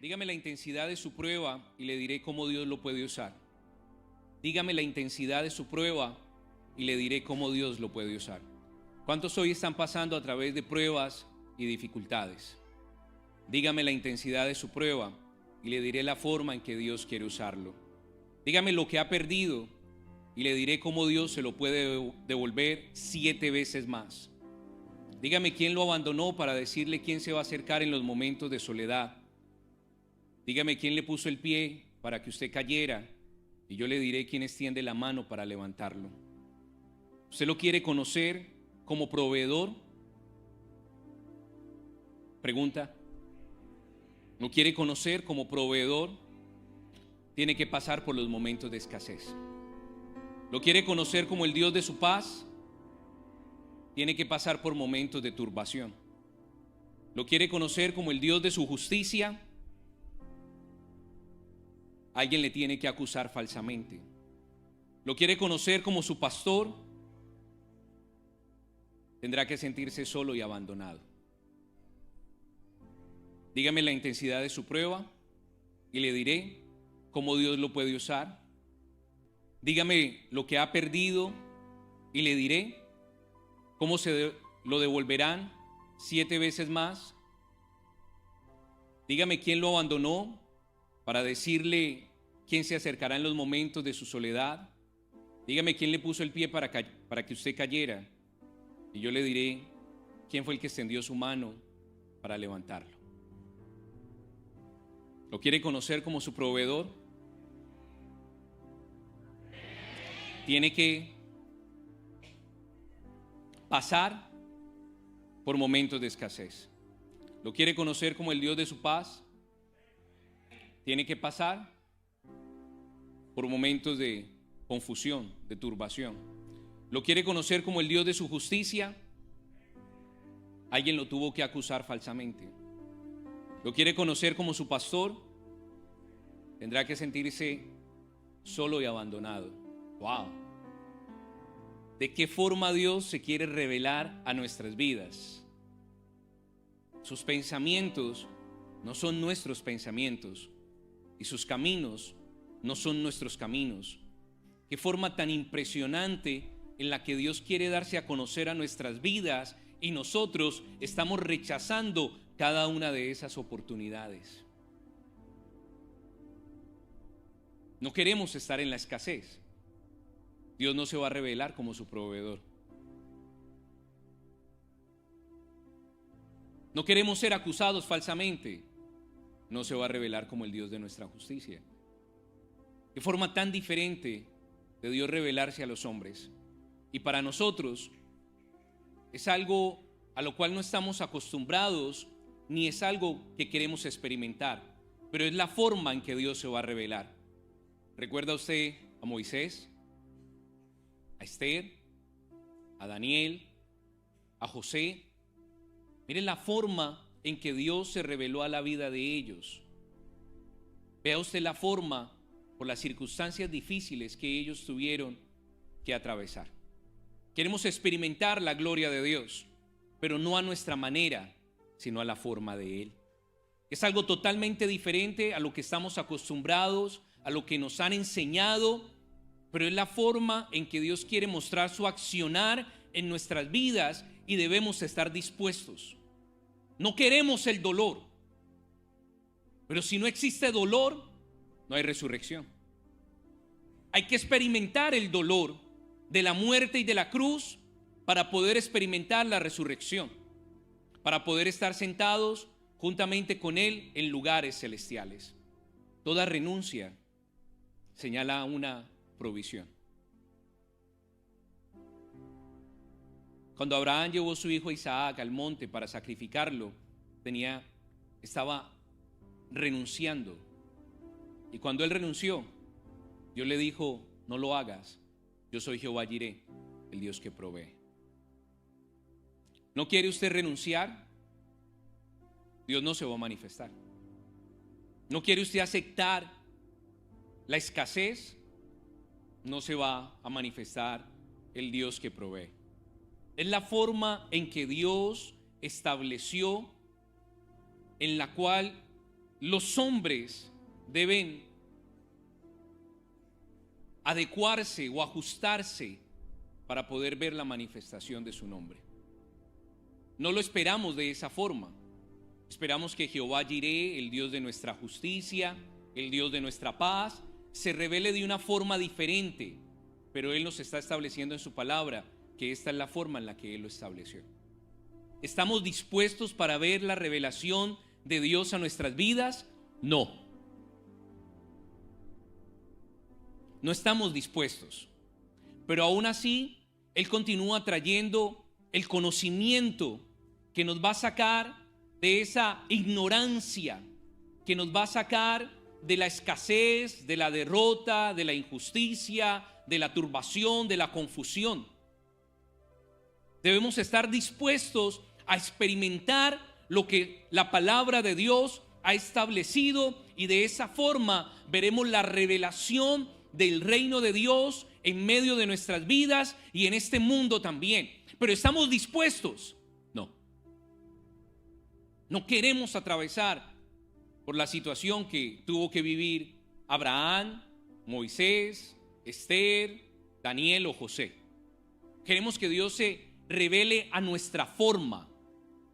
Dígame la intensidad de su prueba y le diré cómo Dios lo puede usar. Dígame la intensidad de su prueba y le diré cómo Dios lo puede usar. ¿Cuántos hoy están pasando a través de pruebas y dificultades? Dígame la intensidad de su prueba y le diré la forma en que Dios quiere usarlo. Dígame lo que ha perdido y le diré cómo Dios se lo puede devolver 7 veces más. Dígame quién lo abandonó para decirle quién se va a acercar en los momentos de soledad. Dígame quién le puso el pie para que usted cayera y yo le diré quién extiende la mano para levantarlo. ¿Usted lo quiere conocer como proveedor? Pregunta. ¿Lo quiere conocer como proveedor? Tiene que pasar por los momentos de escasez. ¿Lo quiere conocer como el Dios de su paz? Tiene que pasar por momentos de turbación. ¿Lo quiere conocer como el Dios de su justicia? Alguien le tiene que acusar falsamente. ¿Lo quiere conocer como su pastor? Tendrá que sentirse solo y abandonado. Dígame la intensidad de su prueba y le diré cómo Dios lo puede usar. Dígame lo que ha perdido y le diré cómo se lo devolverán 7 veces más. Dígame quién lo abandonó para decirle quién se acercará en los momentos de su soledad. Dígame quién le puso el pie para que usted cayera y yo le diré quién fue el que extendió su mano para levantarlo. ¿Lo quiere conocer como su proveedor? Tiene que pasar por momentos de escasez. ¿Lo quiere conocer como el Dios de su paz? Tiene que pasar por momentos de confusión, de turbación. ¿Lo quiere conocer como el Dios de su justicia? Alguien lo tuvo que acusar falsamente. ¿Lo quiere conocer como su pastor? Tendrá que sentirse solo y abandonado. ¡Wow! ¿De qué forma Dios se quiere revelar a nuestras vidas? Sus pensamientos no son nuestros pensamientos y sus caminos no son nuestros caminos. Qué forma tan impresionante en la que Dios quiere darse a conocer a nuestras vidas y nosotros estamos rechazando cada una de esas oportunidades. No queremos estar en la escasez. Dios no se va a revelar como su proveedor. No queremos ser acusados falsamente. No se va a revelar como el Dios de nuestra justicia. Qué forma tan diferente de Dios revelarse a los hombres. Y para nosotros es algo a lo cual no estamos acostumbrados, ni es algo que queremos experimentar, pero es la forma en que Dios se va a revelar. ¿Recuerda usted a Moisés, a Esther, a Daniel, a José? Miren la forma en que Dios se reveló a la vida de ellos. Vea usted la forma por las circunstancias difíciles que ellos tuvieron que atravesar. Queremos experimentar la gloria de Dios, pero no a nuestra manera, sino a la forma de Él. Es algo totalmente diferente a lo que estamos acostumbrados, a lo que nos han enseñado, pero es la forma en que Dios quiere mostrar su accionar en nuestras vidas y debemos estar dispuestos. No queremos el dolor, pero si no existe dolor, no hay resurrección. Hay que experimentar el dolor de la muerte y de la cruz para poder experimentar la resurrección, para poder estar sentados juntamente con Él en lugares celestiales. Toda renuncia señala una provisión. Cuando Abraham llevó a su hijo Isaac al monte para sacrificarlo, estaba renunciando. Y cuando él renunció, Dios le dijo: no lo hagas, yo soy Jehová Jireh, el Dios que provee. ¿No quiere usted renunciar? Dios no se va a manifestar. ¿No quiere usted aceptar la escasez? No se va a manifestar el Dios que provee. Es la forma en que Dios estableció, en la cual los hombres deben adecuarse o ajustarse para poder ver la manifestación de su nombre. No lo esperamos de esa forma. Esperamos que Jehová Jireh, el Dios de nuestra justicia, el Dios de nuestra paz, se revele de una forma diferente, pero Él nos está estableciendo en su palabra que esta es la forma en la que Él lo estableció. ¿Estamos dispuestos para ver la revelación de Dios a nuestras vidas? No. No estamos dispuestos. Pero aún así, Él continúa trayendo el conocimiento que nos va a sacar de esa ignorancia, que nos va a sacar de la escasez, de la derrota, de la injusticia, de la turbación, de la confusión. Debemos estar dispuestos a experimentar lo que la palabra de Dios ha establecido, y de esa forma veremos la revelación del reino de Dios en medio de nuestras vidas y en este mundo también. Pero ¿estamos dispuestos? No. No queremos atravesar por la situación que tuvo que vivir Abraham, Moisés, Esther, Daniel o José. Queremos que Dios se revele a nuestra forma,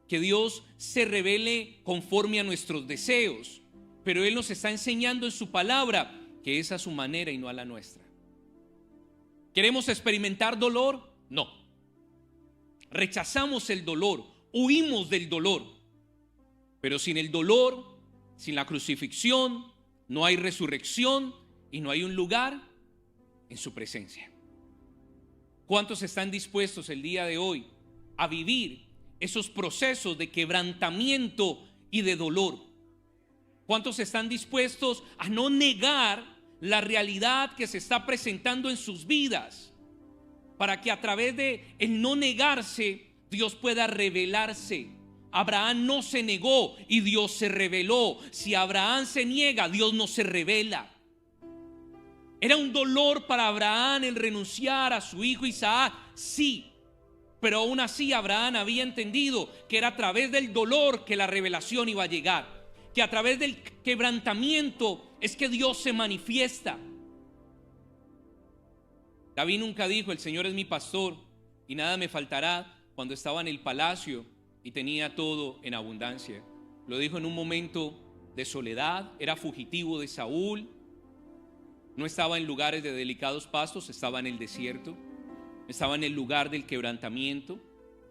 que Dios se revele conforme a nuestros deseos, pero Él nos está enseñando en su palabra que es a su manera y no a la nuestra. ¿Queremos experimentar dolor? No. Rechazamos el dolor, huimos del dolor, pero sin el dolor, sin la crucifixión, no hay resurrección y no hay un lugar en su presencia. ¿Cuántos están dispuestos el día de hoy a vivir esos procesos de quebrantamiento y de dolor? ¿Cuántos están dispuestos a no negar la realidad que se está presentando en sus vidas, para que a través de el no negarse Dios pueda revelarse? Abraham no se negó y Dios se reveló. Si Abraham se niega, Dios no se revela. ¿Era un dolor para Abraham el renunciar a su hijo Isaac? Sí, pero aún así Abraham había entendido que era a través del dolor que la revelación iba a llegar, que a través del quebrantamiento es que Dios se manifiesta. David nunca dijo: el Señor es mi pastor y nada me faltará, cuando estaba en el palacio y tenía todo en abundancia. Lo dijo en un momento de soledad, era fugitivo de Saúl, no estaba en lugares de delicados pastos, estaba en el desierto, estaba en el lugar del quebrantamiento,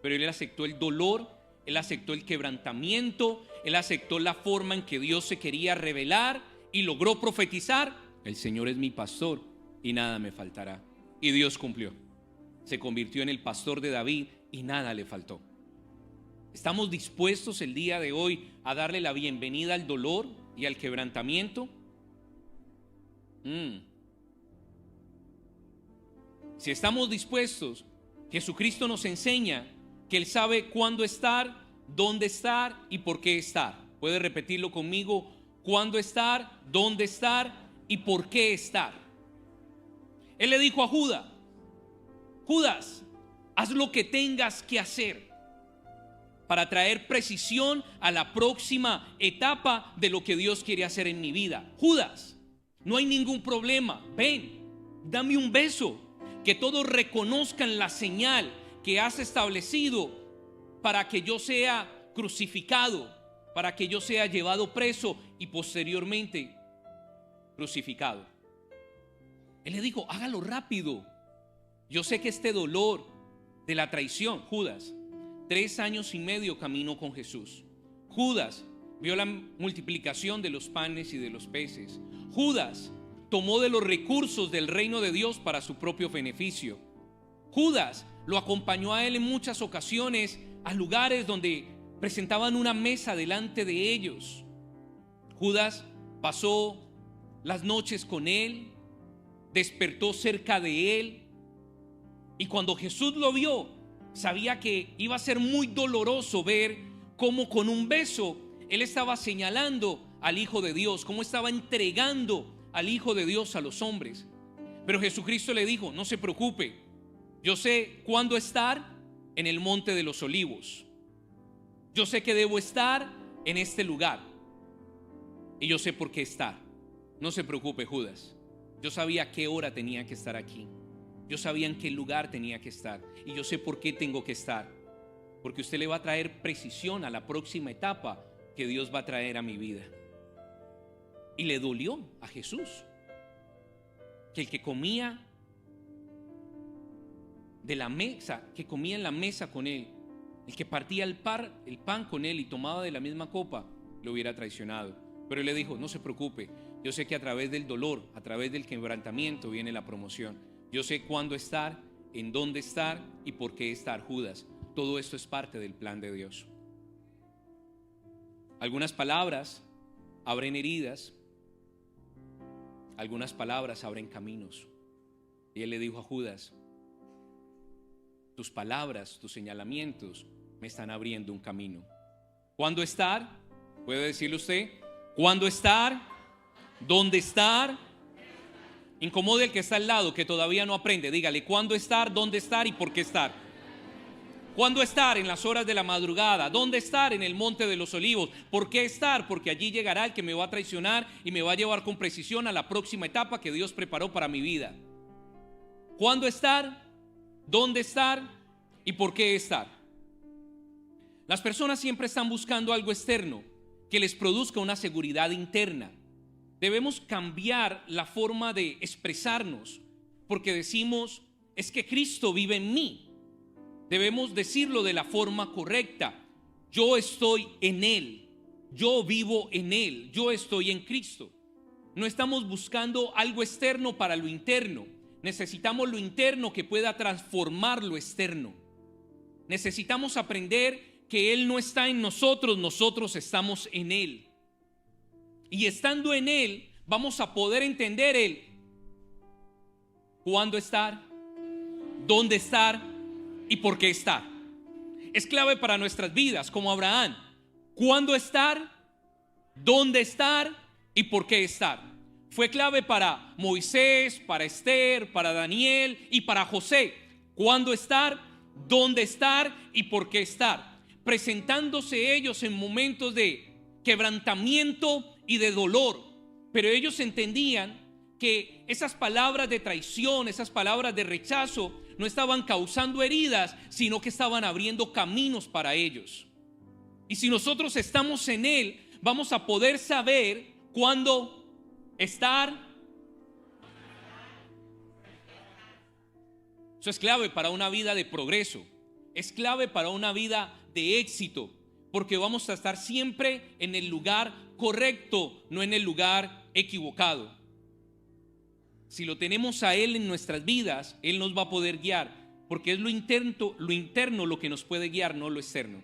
pero él aceptó el dolor, él aceptó el quebrantamiento, él aceptó la forma en que Dios se quería revelar y logró profetizar: el Señor es mi pastor y nada me faltará. Y Dios cumplió, se convirtió en el pastor de David y nada le faltó. ¿Estamos dispuestos el día de hoy a darle la bienvenida al dolor y al quebrantamiento? Si estamos dispuestos, Jesucristo nos enseña que Él sabe cuándo estar, dónde estar y por qué estar. ¿Puede repetirlo conmigo? ¿Cuándo estar, dónde estar y por qué estar? Él le dijo a Judas: Judas, haz lo que tengas que hacer para traer precisión a la próxima etapa de lo que Dios quiere hacer en mi vida. Judas, no hay ningún problema, ven, dame un beso, que todos reconozcan la señal que has establecido para que yo sea crucificado, para que yo sea llevado preso y posteriormente crucificado. Él le dijo: hágalo rápido. Yo sé que este dolor de la traición, Judas, 3 años y medio caminó con Jesús. Judas vio la multiplicación de los panes y de los peces. Judas tomó de los recursos del reino de Dios para su propio beneficio. Judas lo acompañó a él en muchas ocasiones a lugares donde presentaban una mesa delante de ellos. Judas pasó las noches con él, despertó cerca de él, y cuando Jesús lo vio, sabía que iba a ser muy doloroso ver cómo con un beso él estaba señalando al Hijo de Dios, cómo estaba entregando al Hijo de Dios a los hombres. Pero Jesucristo le dijo: no se preocupe, yo sé cuándo estar en el monte de los olivos, yo sé que debo estar en este lugar. y yo sé por qué estar. No se preocupe, Judas. Yo sabía a qué hora tenía que estar aquí. Yo sabía en qué lugar tenía que estar. Y yo sé por qué tengo que estar. Porque usted le va a traer precisión a la próxima etapa que Dios va a traer a mi vida. Y le dolió a Jesús que el que comía de la mesa, que comía en la mesa con él, el que partía el pan con él y tomaba de la misma copa, lo hubiera traicionado. Pero él le dijo: no se preocupe, yo sé que a través del dolor, a través del quebrantamiento viene la promoción. Yo sé cuándo estar, en dónde estar y por qué estar. Judas, todo esto es parte del plan de Dios. Algunas palabras abren heridas, algunas palabras abren caminos. Y él le dijo a Judas: tus palabras, tus señalamientos me están abriendo un camino. ¿Cuándo estar? ¿Puede decirle usted? ¿Cuándo estar? ¿Dónde estar? Incomode el que está al lado, que todavía no aprende. Dígale: ¿cuándo estar? ¿Dónde estar? ¿Y por qué estar? ¿Cuándo estar? En las horas de la madrugada. ¿Dónde estar? En el monte de los olivos. ¿Por qué estar? Porque allí llegará el que me va a traicionar y me va a llevar con precisión a la próxima etapa que Dios preparó para mi vida. ¿Cuándo estar? ¿Dónde estar? ¿Y por qué estar? Las personas siempre están buscando algo externo que les produzca una seguridad interna. Debemos cambiar la forma de expresarnos, porque decimos: es que Cristo vive en mí. Debemos decirlo de la forma correcta: yo estoy en Él, yo vivo en Él, yo estoy en Cristo. No estamos buscando algo externo para lo interno. Necesitamos lo interno que pueda transformar lo externo. Necesitamos aprender que Él no está en nosotros, nosotros estamos en Él. Y estando en Él, vamos a poder entender el cuándo estar, dónde estar y por qué estar. Es clave para nuestras vidas, como Abraham. ¿Cuándo estar? ¿Dónde estar? ¿Y por qué estar? Fue clave para Moisés, para Esther, para Daniel y para José. ¿Cuándo estar? ¿Dónde estar? ¿Y por qué estar? Presentándose ellos en momentos de quebrantamiento y de dolor. Pero ellos entendían que esas palabras de traición, esas palabras de rechazo, no estaban causando heridas, sino que estaban abriendo caminos para ellos. Y si nosotros estamos en Él, vamos a poder saber cuándo estar. Eso es clave para una vida de progreso. Es clave para una vida de éxito, porque vamos a estar siempre en el lugar correcto, no en el lugar equivocado. Si lo tenemos a Él en nuestras vidas, Él nos va a poder guiar, porque es lo interno lo que nos puede guiar, no lo externo.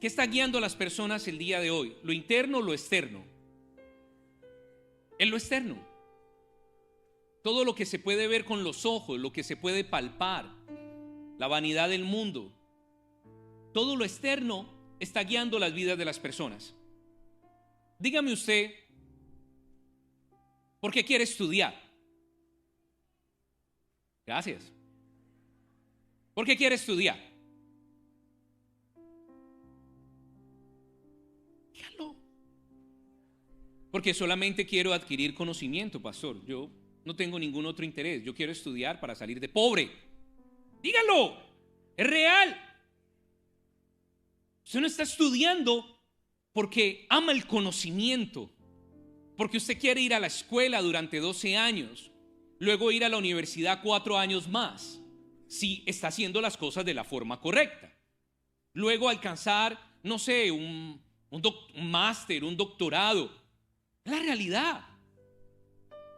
¿Qué está guiando a las personas el día de hoy? ¿Lo interno o lo externo? En lo externo. Todo lo que se puede ver con los ojos, lo que se puede palpar, la vanidad del mundo, todo lo externo está guiando las vidas de las personas. Dígame usted, ¿por qué quiere estudiar? Gracias. ¿Por qué quiere estudiar? Dígalo. Porque solamente quiero adquirir conocimiento, pastor. Yo no tengo ningún otro interés. Yo quiero estudiar para salir de pobre. Dígalo. Es real. Usted no está estudiando porque ama el conocimiento, porque usted quiere ir a la escuela durante 12 años, luego ir a la universidad 4 años más, si está haciendo las cosas de la forma correcta. Luego alcanzar, no sé, un máster, un doctorado. Es la realidad.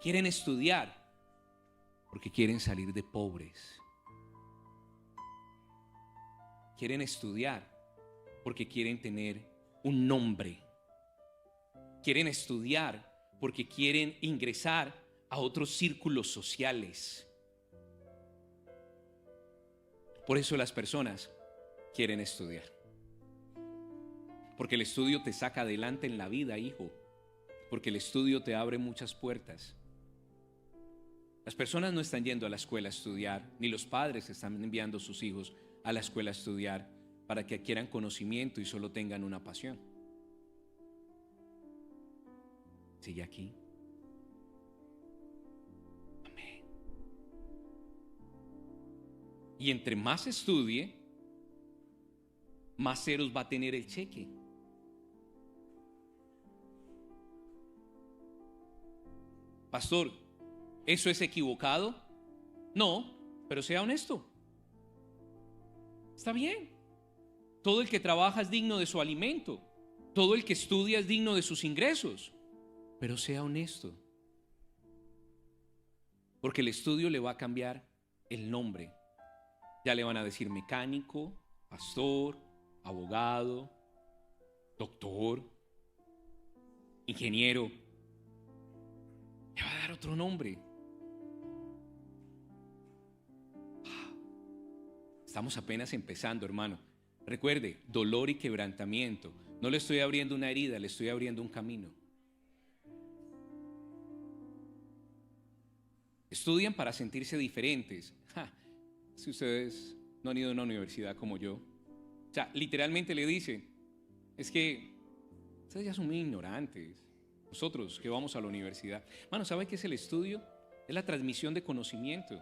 Quieren estudiar porque quieren salir de pobres. Quieren estudiar porque quieren tener un nombre. Quieren estudiar porque quieren ingresar a otros círculos sociales. Por eso las personas quieren estudiar. Porque el estudio te saca adelante en la vida, hijo. Porque el estudio te abre muchas puertas. Las personas no están yendo a la escuela a estudiar, ni los padres están enviando a sus hijos a la escuela a estudiar para que adquieran conocimiento y solo tengan una pasión. Sigue aquí. Amén. Y entre más estudie, más ceros va a tener el cheque. Pastor, ¿eso es equivocado? No, pero sea honesto. Está bien. Todo el que trabaja es digno de su alimento. Todo el que estudia es digno de sus ingresos. Pero sea honesto. Porque el estudio le va a cambiar el nombre. Ya le van a decir mecánico, pastor, abogado, doctor, ingeniero. Le va a dar otro nombre. Estamos apenas empezando, hermano. Recuerde, dolor y quebrantamiento. No le estoy abriendo una herida, le estoy abriendo un camino. Estudian para sentirse diferentes. Si ustedes no han ido a una universidad como yo. O sea, literalmente le dicen, es que ustedes ya son muy ignorantes. Nosotros que vamos a la universidad. Hermano, ¿sabe qué es el estudio? Es la transmisión de conocimiento.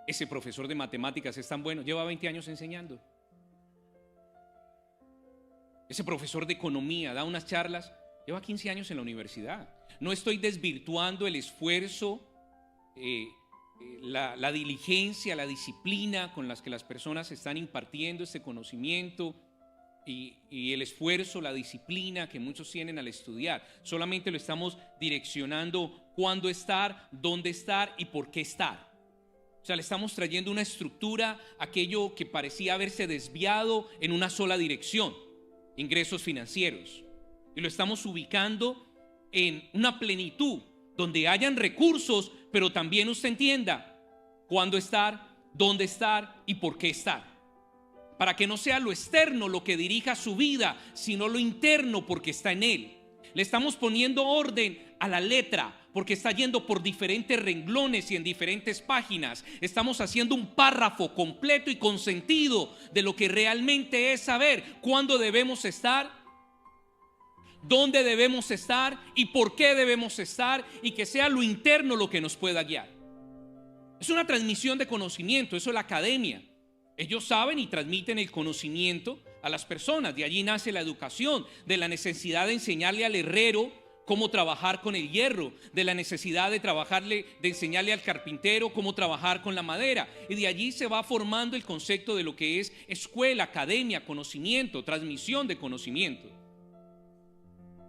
Ese profesor de matemáticas es tan bueno, lleva 20 años enseñando. Ese profesor de economía da unas charlas, lleva 15 años en la universidad. No estoy desvirtuando el esfuerzo, la diligencia, la disciplina con las que las personas están impartiendo este conocimiento y el esfuerzo, la disciplina que muchos tienen al estudiar. Solamente lo estamos direccionando cuándo estar, dónde estar y por qué estar. O sea, le estamos trayendo una estructura, aquello que parecía haberse desviado en una sola dirección, ingresos financieros. Y lo estamos ubicando en una plenitud, donde hayan recursos, pero también usted entienda cuándo estar, dónde estar y por qué estar. Para que no sea lo externo lo que dirija su vida, sino lo interno porque está en él. Le estamos poniendo orden a la letra, porque está yendo por diferentes renglones y en diferentes páginas. Estamos haciendo un párrafo completo y con sentido de lo que realmente es saber cuándo debemos estar, dónde debemos estar y por qué debemos estar, y que sea lo interno lo que nos pueda guiar. Es una transmisión de conocimiento, eso es la academia. Ellos saben y transmiten el conocimiento a las personas. De allí nace la educación, de la necesidad de enseñarle al herrero cómo trabajar con el hierro, de la necesidad de enseñarle al carpintero cómo trabajar con la madera. Y de allí se va formando el concepto de lo que es escuela, academia, conocimiento, transmisión de conocimiento.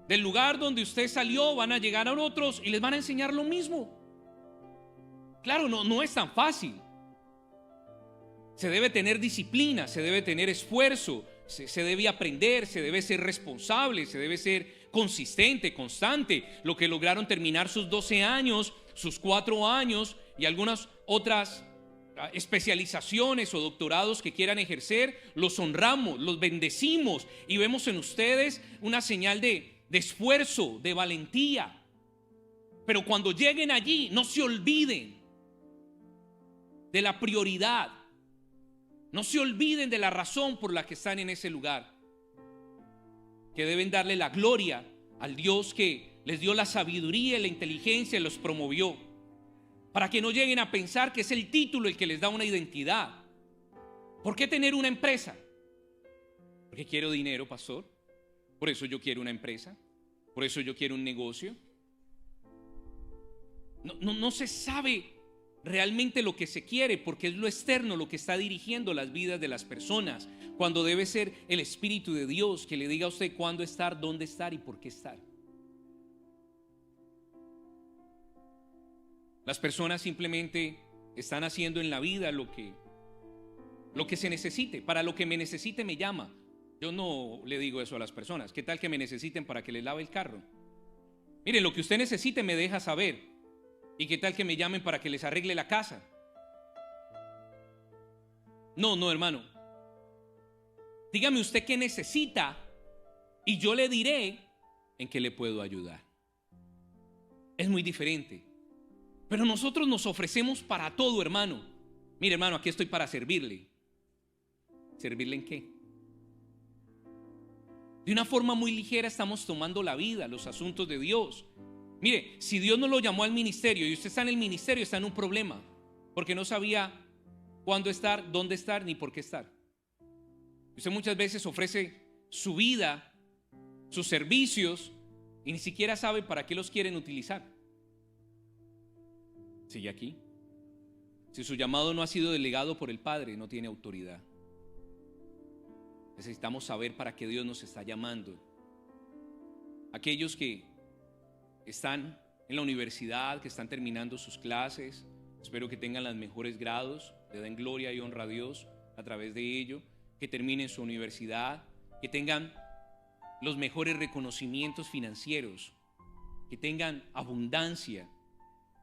Del lugar donde usted salió van a llegar a otros y les van a enseñar lo mismo. Claro, no es tan fácil. Se debe tener disciplina, se debe tener esfuerzo, se debe aprender, se debe ser responsable, se debe ser consistente, constante. Lo que lograron terminar sus 12 años, sus 4 años y algunas otras especializaciones o doctorados que quieran ejercer, los honramos, los bendecimos y vemos en ustedes una señal de esfuerzo, de valentía. Pero cuando lleguen allí, no se olviden de la prioridad. No se olviden de la razón por la que están en ese lugar, que deben darle la gloria al Dios que les dio la sabiduría y la inteligencia y los promovió, para que no lleguen a pensar que es el título el que les da una identidad. ¿Por qué tener una empresa? Porque quiero dinero, pastor. Por eso yo quiero una empresa. Por eso yo quiero un negocio. No se sabe realmente lo que se quiere, porque es lo externo lo que está dirigiendo las vidas de las personas, cuando debe ser el Espíritu de Dios que le diga a usted cuándo estar, dónde estar y por qué estar. Las personas simplemente están haciendo en la vida lo que se necesite. Para lo que me necesite me llama. Yo no le digo eso a las personas. ¿Qué tal que me necesiten para que les lave el carro? Miren, lo que usted necesite me deja saber. ¿Y qué tal que me llamen para que les arregle la casa? No, hermano. Dígame usted qué necesita y yo le diré en qué le puedo ayudar. Es muy diferente. Pero nosotros nos ofrecemos para todo, hermano. Mire, hermano, aquí estoy para servirle. ¿Servirle en qué? De una forma muy ligera estamos tomando la vida, los asuntos de Dios. Mire, si Dios no lo llamó al ministerio y usted está en el ministerio, está en un problema, porque no sabía cuándo estar, dónde estar, ni por qué estar. Usted muchas veces ofrece su vida, sus servicios, y ni siquiera sabe para qué los quieren utilizar. Sigue aquí. Si su llamado no ha sido delegado por el Padre, no tiene autoridad. Necesitamos saber para qué Dios nos está llamando. Aquellos que están en la universidad, que están terminando sus clases, espero que tengan los mejores grados, le den gloria y honra a Dios a través de ello, que terminen su universidad, que tengan los mejores reconocimientos financieros, que tengan abundancia,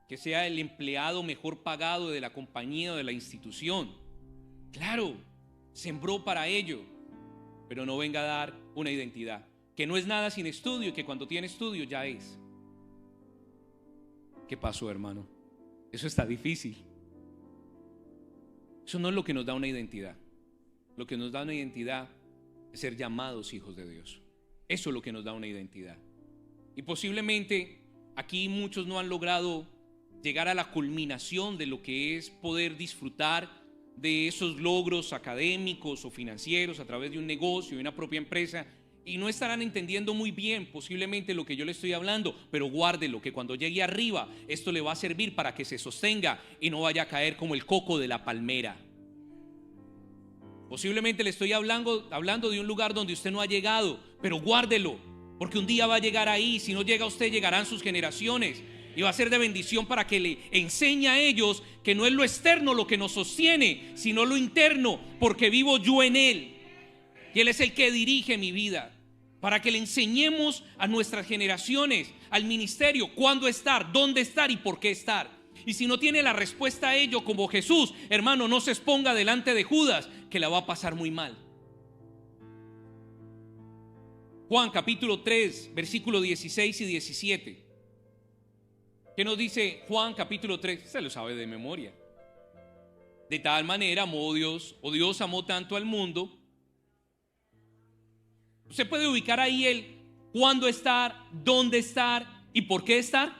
que sea el empleado mejor pagado de la compañía o de la institución. Claro, sembró para ello, pero no venga a dar una identidad, que no es nada sin estudio y que cuando tiene estudio ya es. ¿Qué pasó, hermano? Eso está difícil. Eso no es lo que nos da una identidad. Lo que nos da una identidad es ser llamados hijos de Dios. Eso es lo que nos da una identidad. Y posiblemente aquí muchos no han logrado llegar a la culminación de lo que es poder disfrutar de esos logros académicos o financieros a través de un negocio, de una propia empresa, y no estarán entendiendo muy bien posiblemente lo que yo le estoy hablando, pero guárdelo, que cuando llegue arriba esto le va a servir para que se sostenga y no vaya a caer como el coco de la palmera. Posiblemente le estoy hablando de un lugar donde usted no ha llegado, pero guárdelo, porque un día va a llegar ahí. Si no llega usted, llegarán sus generaciones, y va a ser de bendición para que le enseñe a ellos que no es lo externo lo que nos sostiene, sino lo interno, porque vivo yo en Él, y Él es el que dirige mi vida. Para que le enseñemos a nuestras generaciones, al ministerio, cuándo estar, dónde estar y por qué estar. Y si no tiene la respuesta a ello como Jesús, hermano, no se exponga delante de Judas, que la va a pasar muy mal. Juan capítulo 3, versículos 16 y 17. ¿Qué nos dice Juan capítulo 3? Se lo sabe de memoria. De tal manera amó Dios, o Dios amó tanto al mundo. Usted puede ubicar ahí el cuándo estar, dónde estar y por qué estar.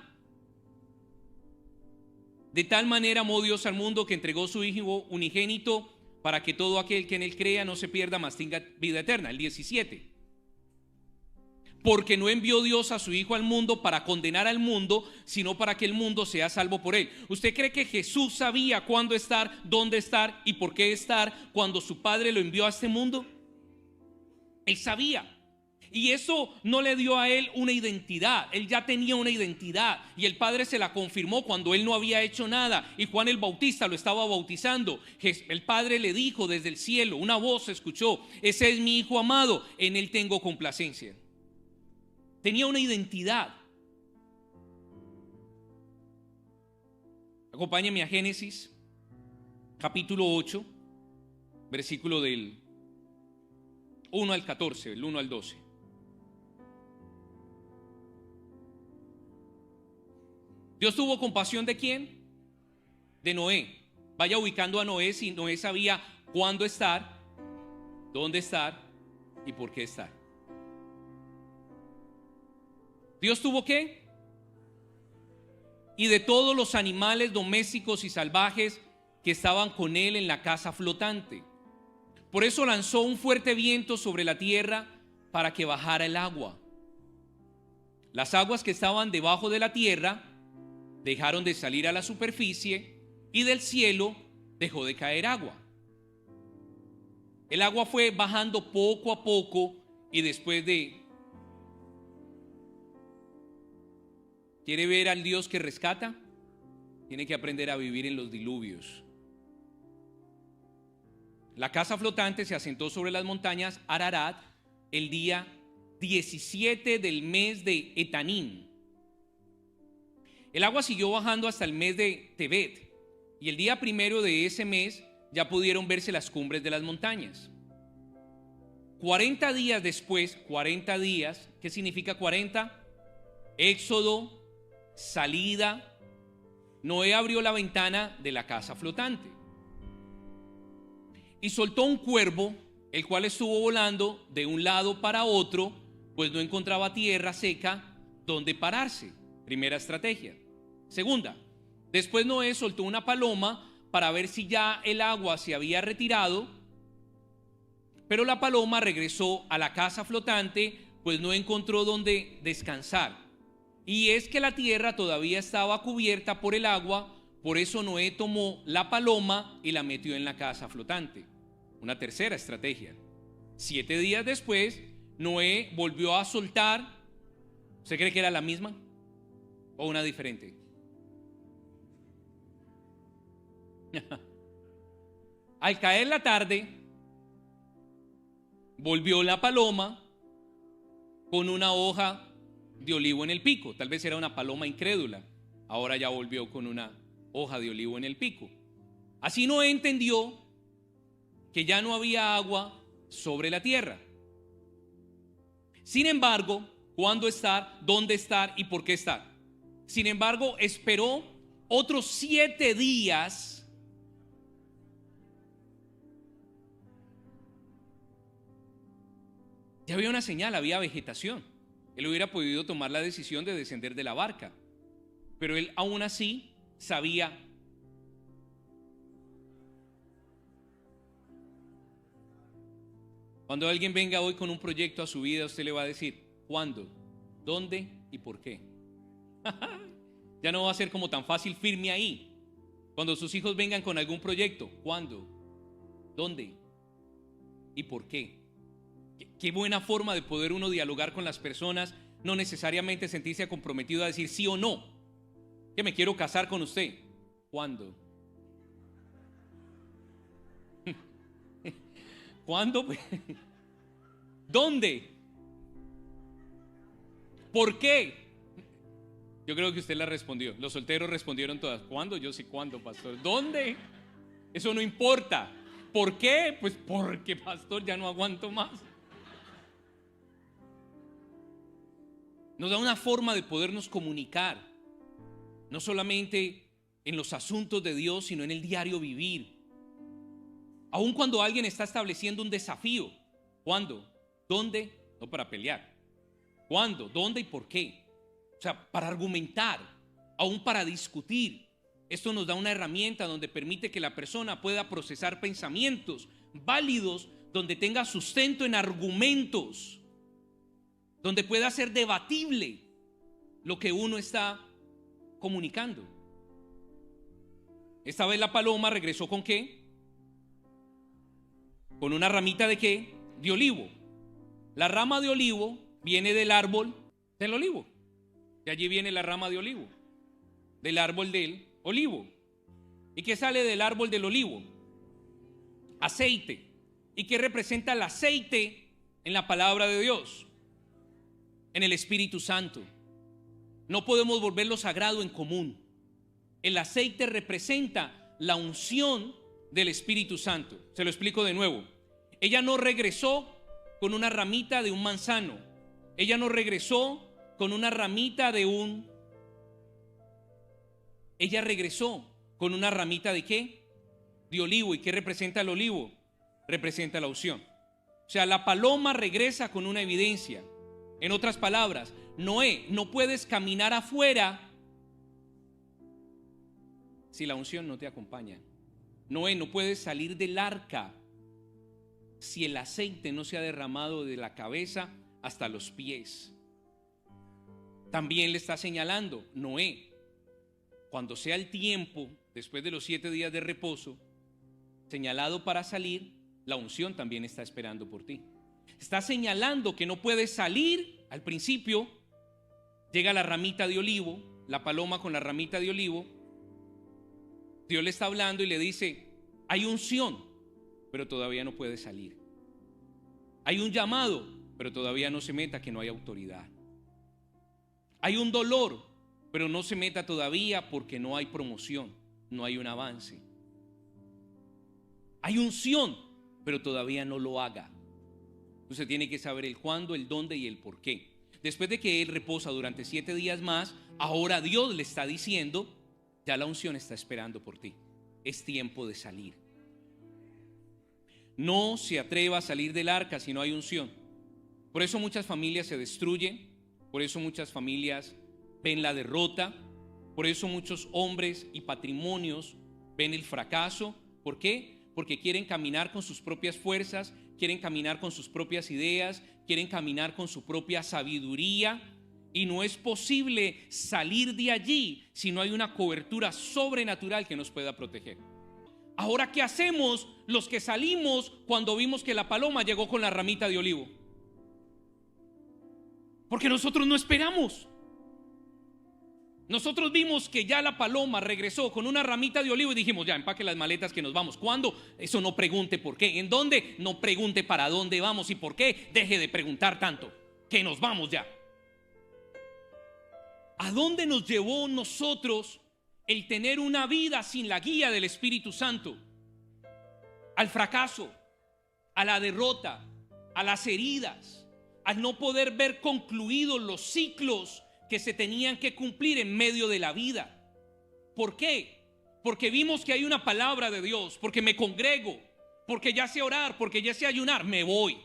De tal manera amó Dios al mundo que entregó su Hijo unigénito para que todo aquel que en Él crea no se pierda, mas tenga vida eterna. El 17. Porque no envió Dios a su Hijo al mundo para condenar al mundo, sino para que el mundo sea salvo por Él. ¿Usted cree que Jesús sabía cuándo estar, dónde estar y por qué estar cuando su Padre lo envió a este mundo? Él sabía. Y eso no le dio a él una identidad. Él ya tenía una identidad y el Padre se la confirmó cuando él no había hecho nada y Juan el Bautista lo estaba bautizando. El Padre le dijo desde el cielo, una voz se escuchó: ese es mi Hijo amado, en él tengo complacencia. Tenía una identidad. Acompáñenme a Génesis capítulo 8, versículo del 1 al 14, el 1 al 12. Dios tuvo compasión ¿de quién? De Noé. Vaya ubicando a Noé si Noé sabía cuándo estar, dónde estar y por qué estar. Dios tuvo ¿qué? Y de todos los animales domésticos y salvajes que estaban con él en la casa flotante. Por eso lanzó un fuerte viento sobre la tierra para que bajara el agua. Las aguas que estaban debajo de la tierra dejaron de salir a la superficie y del cielo dejó de caer agua. El agua fue bajando poco a poco y después de... ¿Quiere ver al Dios que rescata? Tiene que aprender a vivir en los diluvios. La casa flotante se asentó sobre las montañas Ararat el día 17 del mes de Etanín. El agua siguió bajando hasta el mes de Tebet y el día primero de ese mes ya pudieron verse las cumbres de las montañas. 40 días después, 40 días, ¿qué significa 40? Éxodo, salida. Noé abrió la ventana de la casa flotante y soltó un cuervo, el cual estuvo volando de un lado para otro, pues no encontraba tierra seca donde pararse. Primera estrategia. Segunda, después Noé soltó una paloma para ver si ya el agua se había retirado, pero la paloma regresó a la casa flotante, pues no encontró dónde descansar. Y es que la tierra todavía estaba cubierta por el agua, por eso Noé tomó la paloma y la metió en la casa flotante. Una tercera estrategia. 7 días después, Noé volvió a soltar. ¿Usted cree que era la misma o una diferente? Al caer la tarde, volvió la paloma con una hoja de olivo en el pico. Tal vez era una paloma incrédula. Ahora ya volvió con una hoja de olivo en el pico. Así Noé entendió que ya no había agua sobre la tierra. Sin embargo, ¿cuándo estar? ¿Dónde estar? ¿Y por qué estar? Sin embargo, esperó otros 7 días. Ya había una señal, había vegetación. Él hubiera podido tomar la decisión de descender de la barca, pero él aún así sabía. Cuando alguien venga hoy con un proyecto a su vida, usted le va a decir ¿cuándo? ¿Dónde? ¿Y por qué? Ya no va a ser como tan fácil, firme ahí. Cuando sus hijos vengan con algún proyecto, ¿cuándo? ¿Dónde? ¿Y por qué? Qué buena forma de poder uno dialogar con las personas, no necesariamente sentirse comprometido a decir sí o no. Que me quiero casar con usted. ¿Cuándo? ¿Cuándo? ¿Dónde? ¿Por qué? Yo creo que usted la respondió. Los solteros respondieron todas. ¿Cuándo? Yo sí, ¿cuándo, pastor? ¿Dónde? Eso no importa. ¿Por qué? Pues porque, pastor, ya no aguanto más. Nos da una forma de podernos comunicar, no solamente en los asuntos de Dios, sino en el diario vivir. Aun cuando alguien está estableciendo un desafío, ¿cuándo? ¿Dónde? No para pelear. ¿Cuándo? ¿Dónde y por qué? O sea, para argumentar, aún para discutir. Esto nos da una herramienta donde permite que la persona pueda procesar pensamientos válidos, donde tenga sustento en argumentos, donde pueda ser debatible lo que uno está comunicando. Esta vez la paloma regresó ¿con qué? Con una ramita ¿de qué? De olivo. La rama de olivo viene del árbol del olivo. De allí viene la rama de olivo, del árbol del olivo. ¿Y qué sale del árbol del olivo? Aceite. ¿Y qué representa el aceite en la palabra de Dios? En el Espíritu Santo. No podemos volver lo sagrado en común. El aceite representa la unción del Espíritu Santo. Se lo explico de nuevo. Ella no regresó con una ramita de un manzano. Ella no regresó con una ramita de un... Ella regresó con una ramita ¿de qué? De olivo. ¿Y qué representa el olivo? Representa la unción. O sea, la paloma regresa con una evidencia. En otras palabras, Noé, no puedes caminar afuera si la unción no te acompaña. Noé, no puedes salir del arca si el aceite no se ha derramado de la cabeza hasta los pies. También le está señalando, Noé, cuando sea el tiempo, después de los 7 días de reposo, señalado para salir, la unción también está esperando por ti. Está señalando que no puedes salir. Al principio llega la ramita de olivo, la paloma con la ramita de olivo. Dios le está hablando y le dice, hay unción, pero todavía no puede salir. Hay un llamado, pero todavía no se meta, que no hay autoridad. Hay un dolor, pero no se meta todavía porque no hay promoción, no hay un avance. Hay unción, pero todavía no lo haga. Usted tiene que saber el cuándo, el dónde y el por qué. Después de que él reposa durante 7 días más, ahora Dios le está diciendo, ya la unción está esperando por ti. Es tiempo de salir. No se atreva a salir del arca si no hay unción. Por eso muchas familias se destruyen. Por eso muchas familias ven la derrota. Por eso muchos hombres y patrimonios ven el fracaso. ¿Por qué? Porque quieren caminar con sus propias fuerzas, quieren caminar con sus propias ideas, quieren caminar con su propia sabiduría, y no es posible salir de allí si no hay una cobertura sobrenatural que nos pueda proteger. Ahora, ¿qué hacemos los que salimos cuando vimos que la paloma llegó con la ramita de olivo? Porque nosotros no esperamos. Nosotros vimos que ya la paloma regresó con una ramita de olivo y dijimos: ya, empaque las maletas que nos vamos. ¿Cuándo? Eso no pregunte por qué. ¿En dónde? No pregunte para dónde vamos y por qué. Deje de preguntar tanto, que nos vamos ya. ¿A dónde nos llevó nosotros el tener una vida sin la guía del Espíritu Santo? Al fracaso, a la derrota, a las heridas, al no poder ver concluidos los ciclos que se tenían que cumplir en medio de la vida. ¿Por qué? Porque vimos que hay una palabra de Dios, porque me congrego, porque ya sé orar, porque ya sé ayunar, me voy.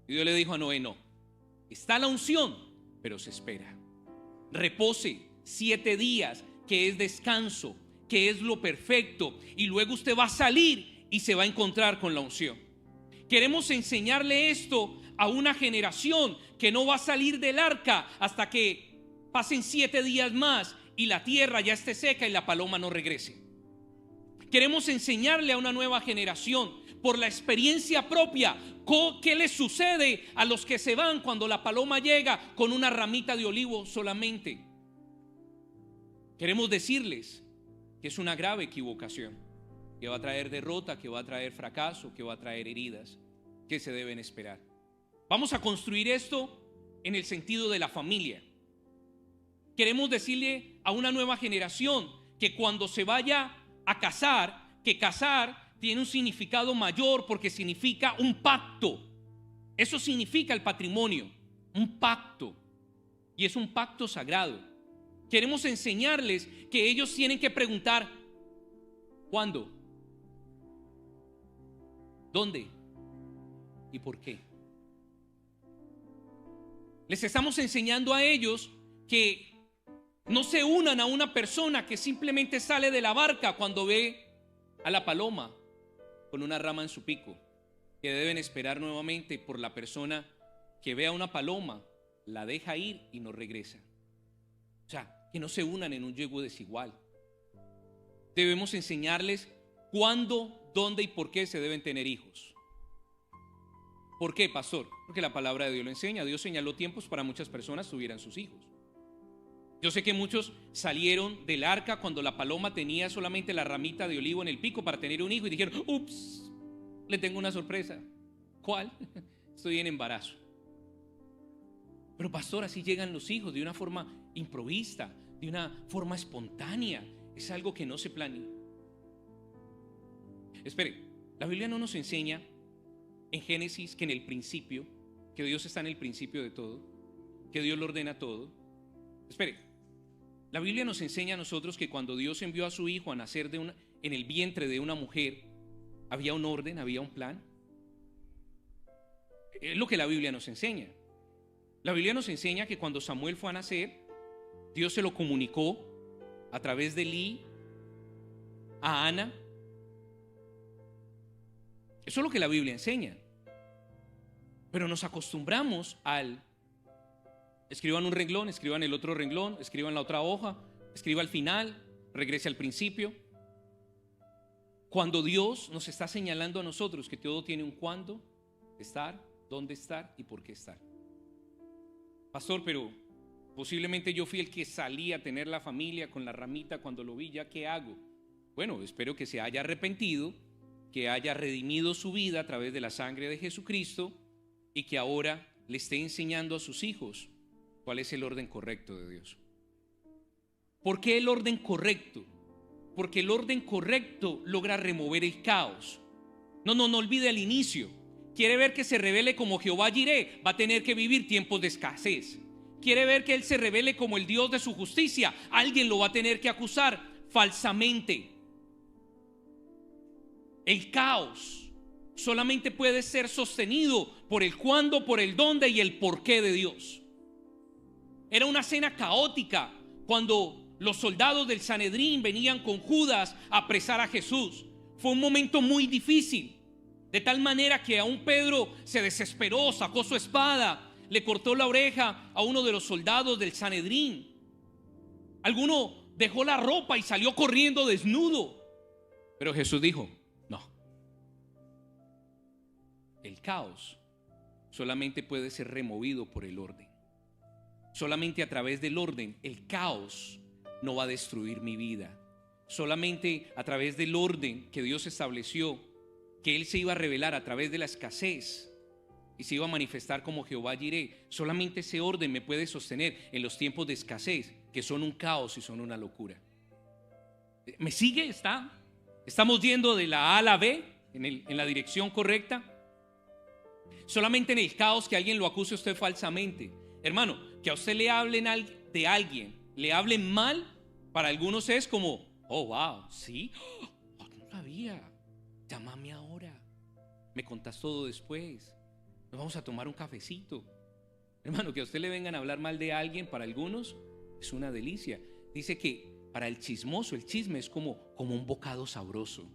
Y Dios le dijo a Noé: no, está la unción, pero se espera. Repose 7 días, que es descanso, que es lo perfecto, y luego usted va a salir y se va a encontrar con la unción. Queremos enseñarle esto a una generación que no va a salir del arca hasta que pasen 7 días más y la tierra ya esté seca y la paloma no regrese. Queremos enseñarle a una nueva generación por la experiencia propia qué les sucede a los que se van cuando la paloma llega con una ramita de olivo solamente. Queremos decirles que es una grave equivocación, que va a traer derrota, que va a traer fracaso, que va a traer heridas que se deben esperar. Vamos a construir esto en el sentido de la familia. Queremos decirle a una nueva generación que cuando se vaya a casar, que casar tiene un significado mayor, porque significa un pacto. Eso significa el patrimonio, un pacto, y es un pacto sagrado. Queremos enseñarles que ellos tienen que preguntar: ¿cuándo? ¿Dónde? ¿Y por qué? Les estamos enseñando a ellos que no se unan a una persona que simplemente sale de la barca cuando ve a la paloma con una rama en su pico, que deben esperar nuevamente por la persona que ve a una paloma, la deja ir y no regresa. O sea, que no se unan en un yugo desigual. Debemos enseñarles cuándo, dónde y por qué se deben tener hijos. ¿Por qué, pastor? Porque la palabra de Dios lo enseña. Dios señaló tiempos para muchas personas tuvieran sus hijos. Yo sé que muchos salieron del arca cuando la paloma tenía solamente la ramita de olivo en el pico para tener un hijo y dijeron: ups, le tengo una sorpresa. ¿Cuál? Estoy en embarazo. Pero pastor, así llegan los hijos, de una forma improvista, de una forma espontánea. Es algo que no se planea. Espere, la Biblia no nos enseña en Génesis que en el principio, que Dios está en el principio de todo, que Dios lo ordena todo. Espere, la Biblia nos enseña a nosotros que cuando Dios envió a su hijo a nacer en el vientre de una mujer, había un orden, había un plan. Es lo que la Biblia nos enseña. La Biblia nos enseña que cuando Samuel fue a nacer, Dios se lo comunicó a través de Elí a Ana. Eso es lo que la Biblia enseña. Pero nos acostumbramos al: escriban un renglón, escriban el otro renglón, escriban la otra hoja, escriba al final, regrese al principio. Cuando Dios nos está señalando a nosotros que todo tiene un cuándo, estar, dónde estar y por qué estar. Pastor, pero posiblemente yo fui el que salí a tener la familia con la ramita cuando lo vi, ¿ya qué hago? Bueno, espero que se haya arrepentido, que haya redimido su vida a través de la sangre de Jesucristo y que ahora le esté enseñando a sus hijos cuál es el orden correcto de Dios. ¿Por qué el orden correcto? Porque el orden correcto logra remover el caos. No olvide el inicio. Quiere ver que se revele como Jehová Jireh, va a tener que vivir tiempos de escasez. Quiere ver que Él se revele como el Dios de su justicia, alguien lo va a tener que acusar falsamente. El caos solamente puede ser sostenido por el cuándo, por el dónde y el porqué de Dios. Era una escena caótica cuando los soldados del Sanedrín venían con Judas a apresar a Jesús. Fue un momento muy difícil, de tal manera que aún Pedro se desesperó, sacó su espada, le cortó la oreja a uno de los soldados del Sanedrín. Alguno dejó la ropa y salió corriendo desnudo. Pero Jesús dijo: no. El caos solamente puede ser removido por el orden. Solamente a través del orden. El caos no va a destruir mi vida. Solamente a través del orden que Dios estableció, que Él se iba a revelar a través de la escasez y se iba a manifestar como Jehová Jireh. Solamente ese orden me puede sostener en los tiempos de escasez, que son un caos y son una locura. ¿Me sigue? ¿Estamos yendo de la A a la B en la dirección correcta? Solamente en el caos que alguien lo acuse a usted falsamente. Hermano, que a usted le hablen de alguien, le hablen mal, para algunos es como: oh, wow, ¿sí? Oh, no sabía. Llámame ahora. Me contás todo después. Nos vamos a tomar un cafecito. Hermano, que a usted le vengan a hablar mal de alguien, para algunos es una delicia. Dice que para el chismoso, el chisme es como un bocado sabroso.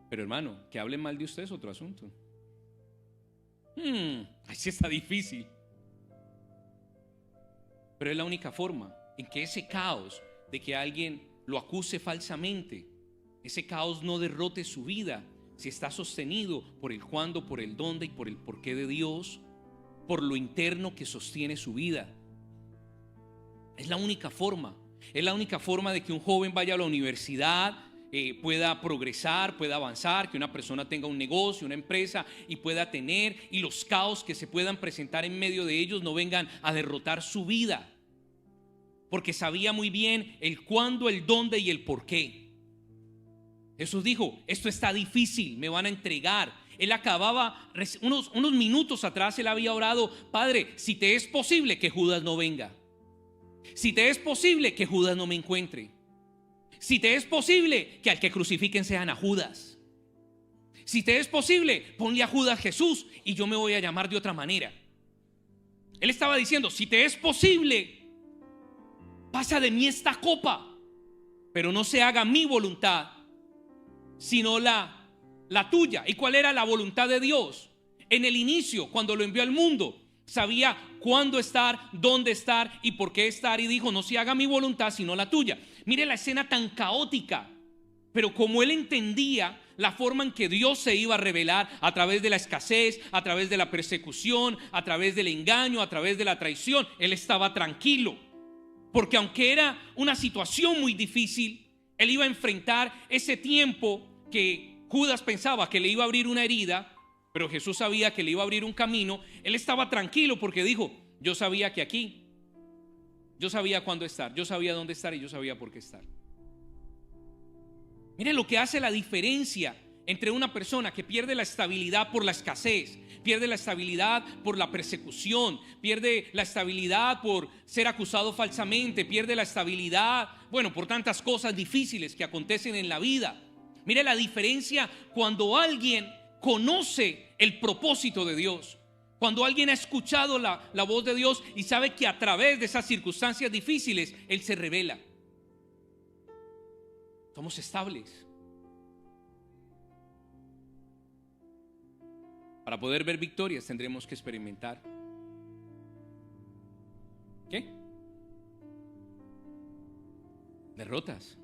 Pero hermano, que hablen mal de usted es otro asunto. Ahí sí está difícil. Pero es la única forma en que ese caos de que alguien lo acuse falsamente, ese caos no derrote su vida, si está sostenido por el cuándo, por el dónde y por el porqué de Dios, por lo interno que sostiene su vida. Es la única forma. Es la única forma de que un joven vaya a la universidad, pueda progresar, pueda avanzar, que una persona tenga un negocio, una empresa y pueda tener, y los caos que se puedan presentar en medio de ellos no vengan a derrotar su vida, porque sabía muy bien el cuándo, el dónde y el por qué. Jesús dijo: esto está difícil, me van a entregar. Él acababa, unos minutos atrás él había orado: Padre, si te es posible que Judas no venga, si te es posible que Judas no me encuentre, si te es posible que al que crucifiquen sean a Judas, si te es posible, ponle a Judas Jesús y yo me voy a llamar de otra manera. Él estaba diciendo: si te es posible, pasa de mí esta copa, pero no se haga mi voluntad, sino la tuya. ¿Y cuál era la voluntad de Dios? En el inicio, cuando lo envió al mundo, sabía cuándo estar, dónde estar y por qué estar, y dijo: no se haga mi voluntad sino la tuya. Mire la escena tan caótica, pero como él entendía la forma en que Dios se iba a revelar a través de la escasez, a través de la persecución, a través del engaño, a través de la traición, él estaba tranquilo, porque aunque era una situación muy difícil, él iba a enfrentar ese tiempo que Judas pensaba que le iba a abrir una herida, pero Jesús sabía que le iba a abrir un camino. Él estaba tranquilo porque dijo: yo sabía que aquí, yo sabía cuándo estar, yo sabía dónde estar y yo sabía por qué estar. Miren lo que hace la diferencia entre una persona que pierde la estabilidad por la escasez, pierde la estabilidad por la persecución, pierde la estabilidad por ser acusado falsamente, pierde la estabilidad, por tantas cosas difíciles que acontecen en la vida. Mire la diferencia cuando alguien conoce el propósito de Dios, cuando alguien ha escuchado la voz de Dios y sabe que a través de esas circunstancias difíciles Él se revela. Somos estables. Para poder ver victorias tendremos que experimentar ¿qué? Derrotas.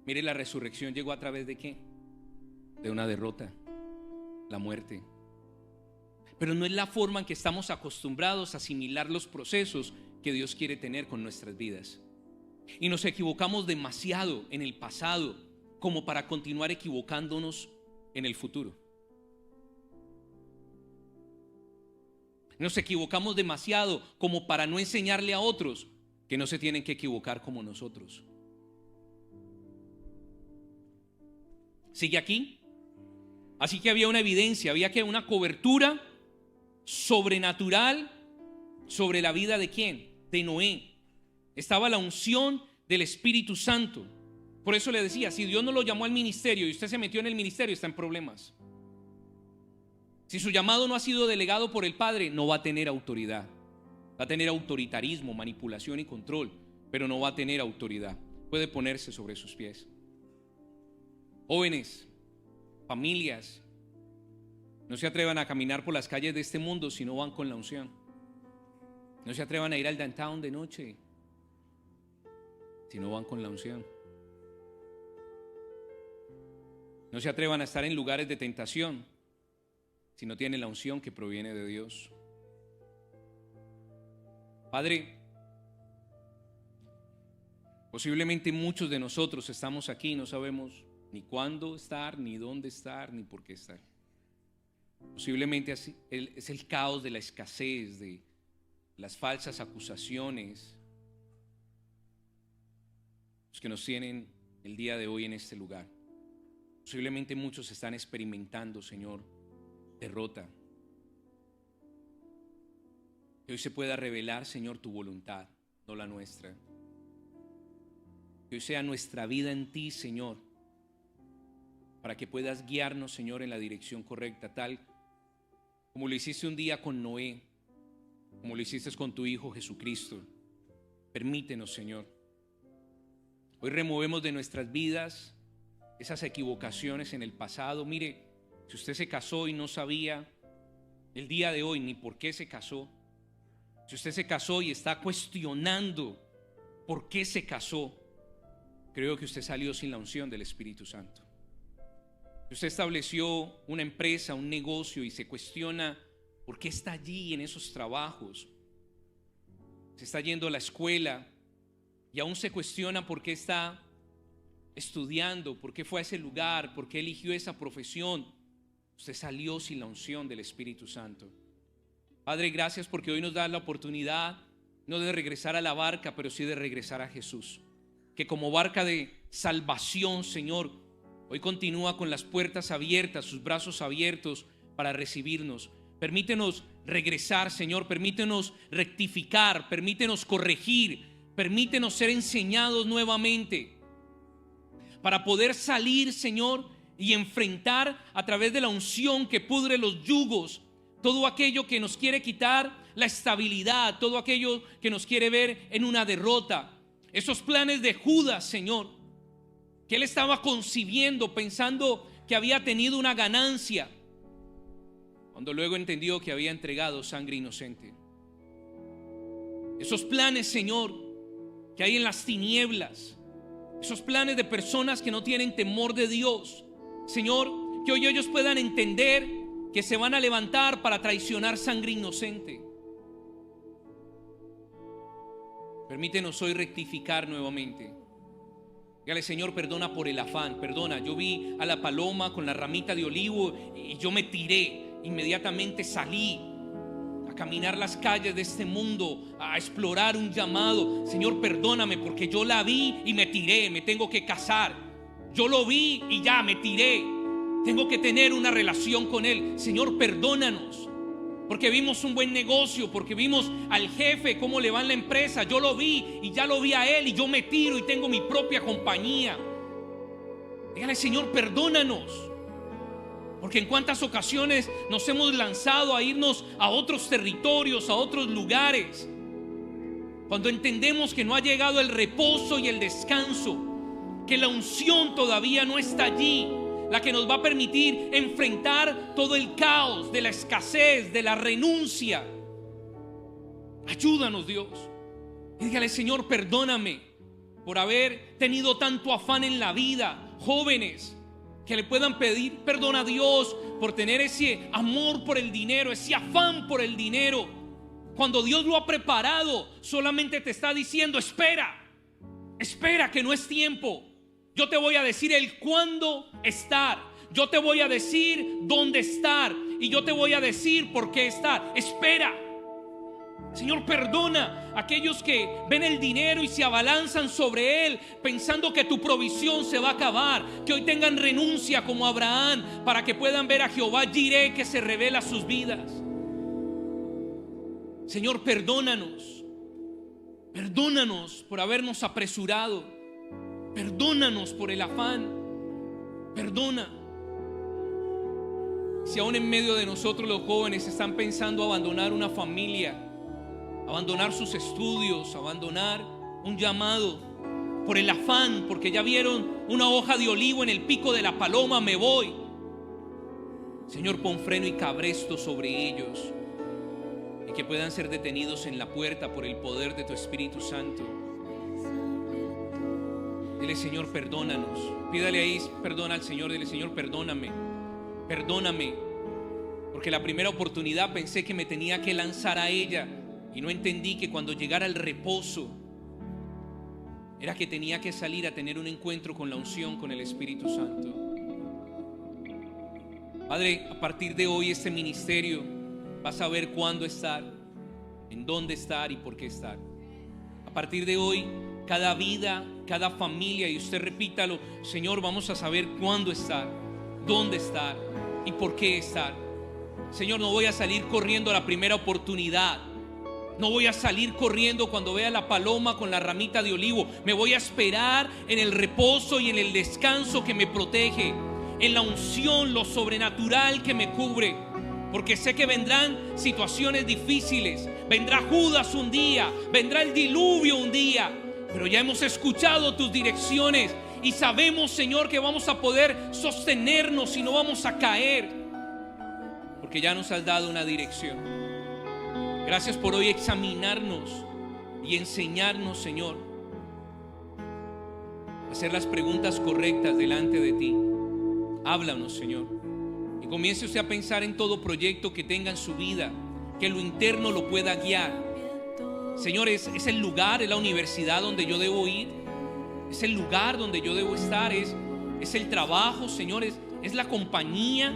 Mire, la resurrección llegó a través de ¿qué? De una derrota, la muerte. Pero no es la forma en que estamos acostumbrados a asimilar los procesos que Dios quiere tener con nuestras vidas. Y nos equivocamos demasiado en el pasado como para continuar equivocándonos en el futuro. Nos equivocamos demasiado como para no enseñarle a otros que no se tienen que equivocar como nosotros. ¿Sigue aquí? Así que había una evidencia, había que una cobertura sobrenatural sobre la vida de ¿quién? De Noé. Estaba la unción del Espíritu Santo. Por eso le decía, si Dios no lo llamó al ministerio y usted se metió en el ministerio, está en problemas. Si su llamado no ha sido delegado por el Padre, no va a tener autoridad. Va a tener autoritarismo, manipulación y control, pero no va a tener autoridad. Puede ponerse sobre sus pies. Jóvenes, familias, no se atrevan a caminar por las calles de este mundo si no van con la unción. No se atrevan a ir al downtown de noche si no van con la unción. No se atrevan a estar en lugares de tentación si no tienen la unción que proviene de Dios. Padre, posiblemente muchos de nosotros estamos aquí y no sabemos ni cuándo estar, ni dónde estar, ni por qué estar. Posiblemente así es el caos de la escasez, de las falsas acusaciones, los que nos tienen el día de hoy en este lugar. Posiblemente muchos están experimentando, Señor, derrota. Que hoy se pueda revelar, Señor, tu voluntad, no la nuestra. Que hoy sea nuestra vida en ti, Señor, para que puedas guiarnos, Señor, en la dirección correcta, tal como lo hiciste un día con Noé, como lo hiciste con tu Hijo Jesucristo. Permítenos, Señor. Hoy removemos de nuestras vidas esas equivocaciones en el pasado. Mire, si usted se casó y no sabía el día de hoy ni por qué se casó, si usted se casó y está cuestionando por qué se casó, creo que usted salió sin la unción del Espíritu Santo. Si usted estableció una empresa, un negocio y se cuestiona por qué está allí en esos trabajos, se está yendo a la escuela y aún se cuestiona por qué está estudiando, por qué fue a ese lugar, por qué eligió esa profesión, usted salió sin la unción del Espíritu Santo. Padre, gracias porque hoy nos das la oportunidad no de regresar a la barca, pero sí de regresar a Jesús, que como barca de salvación, Señor, hoy continúa con las puertas abiertas, sus brazos abiertos para recibirnos. Permítenos regresar, Señor, permítenos rectificar, permítenos corregir, permítenos ser enseñados nuevamente para poder salir, Señor, y enfrentar a través de la unción que pudre los yugos, todo aquello que nos quiere quitar la estabilidad, todo aquello que nos quiere ver en una derrota. Esos planes de Judas, Señor, que él estaba concibiendo pensando que había tenido una ganancia, cuando luego entendió que había entregado sangre inocente. Esos planes, Señor, que hay en las tinieblas, esos planes de personas que no tienen temor de Dios, Señor, que hoy ellos puedan entender que se van a levantar para traicionar sangre inocente. Permítenos hoy rectificar nuevamente. Dígale: Señor, perdona por el afán, perdona. Yo vi a la paloma con la ramita de olivo y yo me tiré. Inmediatamente salí a caminar las calles de este mundo, a explorar un llamado. Señor, perdóname porque yo la vi y me tiré. Me tengo que casar. Yo lo vi y ya me tiré. Tengo que tener una relación con Él. Señor, perdónanos porque vimos un buen negocio, porque vimos al jefe cómo le va en la empresa. Yo lo vi y ya lo vi a él y yo me tiro y tengo mi propia compañía. Dígale: Señor, perdónanos. Porque en cuántas ocasiones nos hemos lanzado a irnos a otros territorios, a otros lugares, cuando entendemos que no ha llegado el reposo y el descanso, que la unción todavía no está allí, la que nos va a permitir enfrentar todo el caos de la escasez, de la renuncia. Ayúdanos, Dios. Y dígale: Señor, perdóname por haber tenido tanto afán en la vida. Jóvenes que le puedan pedir perdón a Dios por tener ese amor por el dinero, ese afán por el dinero, cuando Dios lo ha preparado. Solamente te está diciendo: espera, espera, que no es tiempo. Yo te voy a decir el cuándo estar. Yo te voy a decir dónde estar. Y yo te voy a decir por qué estar. Espera. Señor, perdona a aquellos que ven el dinero y se abalanzan sobre él pensando que tu provisión se va a acabar. Que hoy tengan renuncia como Abraham, para que puedan ver a Jehová Jireh que se revela a sus vidas. Señor, perdónanos. Perdónanos por habernos apresurado. Perdónanos por el afán. Perdona. Si aún en medio de nosotros los jóvenes están pensando abandonar una familia, abandonar sus estudios, abandonar un llamado por el afán, porque ya vieron una hoja de olivo en el pico de la paloma, me voy. Señor, pon freno y cabresto sobre ellos, y que puedan ser detenidos en la puerta por el poder de tu Espíritu Santo. Dile: Señor, perdónanos. Pídale ahí perdón al Señor. Dile: Señor, perdóname, perdóname, porque la primera oportunidad pensé que me tenía que lanzar a ella y no entendí que cuando llegara el reposo era que tenía que salir a tener un encuentro con la unción, con el Espíritu Santo. Padre, a partir de hoy este ministerio va a saber cuándo estar, en dónde estar y por qué estar. A partir de hoy, cada vida, cada familia, y usted repítalo: Señor, vamos a saber cuándo estar, dónde estar y por qué estar. Señor, no voy a salir corriendo a la primera oportunidad. No voy a salir corriendo cuando vea la paloma con la ramita de olivo. Me voy a esperar en el reposo y en el descanso que me protege, en la unción, lo sobrenatural que me cubre. Porque sé que vendrán situaciones difíciles. Vendrá Judas un día, vendrá el diluvio un día, pero ya hemos escuchado tus direcciones y sabemos, Señor, que vamos a poder sostenernos y no vamos a caer, porque ya nos has dado una dirección. Gracias por hoy examinarnos y enseñarnos, Señor, a hacer las preguntas correctas delante de ti. Háblanos, Señor, y comience usted a pensar en todo proyecto que tenga en su vida, que lo interno lo pueda guiar. Señor, es el lugar, es la universidad donde yo debo ir, es el lugar donde yo debo estar, es el trabajo, Señor, es la compañía.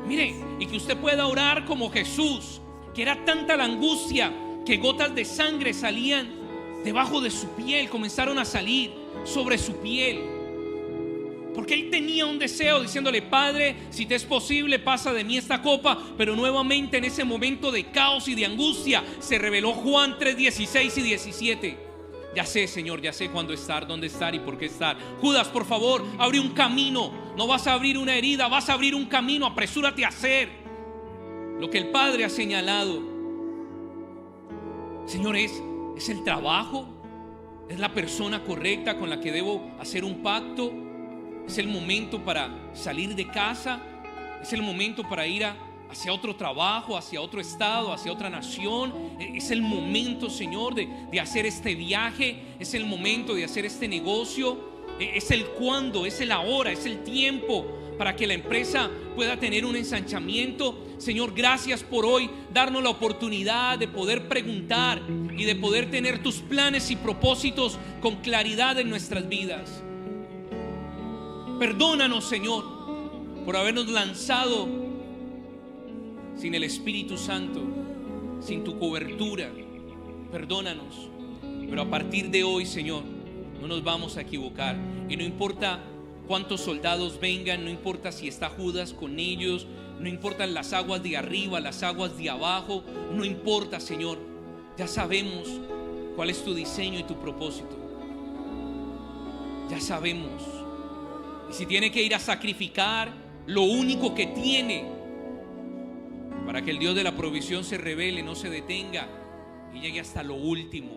Mire, y que usted pueda orar como Jesús, que era tanta la angustia que gotas de sangre salían debajo de su piel, comenzaron a salir sobre su piel, porque él tenía un deseo diciéndole: Padre, si te es posible, pasa de mí esta copa. Pero nuevamente en ese momento de caos y de angustia se reveló Juan 3:16 y 17. Ya sé, Señor, ya sé cuándo estar, dónde estar y por qué estar. Judas, por favor, abre un camino. No vas a abrir una herida, vas a abrir un camino. Apresúrate a hacer lo que el Padre ha señalado. Señor, es el trabajo, es la persona correcta con la que debo hacer un pacto. Es el momento para salir de casa, es el momento para ir hacia otro trabajo, hacia otro estado, hacia otra nación. Es el momento, Señor, de hacer este viaje, es el momento de hacer este negocio. Es el cuándo, es el ahora, es el tiempo para que la empresa pueda tener un ensanchamiento. Señor, gracias por hoy darnos la oportunidad de poder preguntar y de poder tener tus planes y propósitos con claridad en nuestras vidas. Perdónanos, Señor, por habernos lanzado sin el Espíritu Santo, sin tu cobertura. Perdónanos, pero a partir de hoy, Señor, no nos vamos a equivocar. Y no importa cuántos soldados vengan, no importa si está Judas con ellos, no importan las aguas de arriba, las aguas de abajo, no importa, Señor. Ya sabemos cuál es tu diseño y tu propósito. Ya sabemos. Y si tiene que ir a sacrificar lo único que tiene para que el Dios de la provisión se revele, no se detenga y llegue hasta lo último,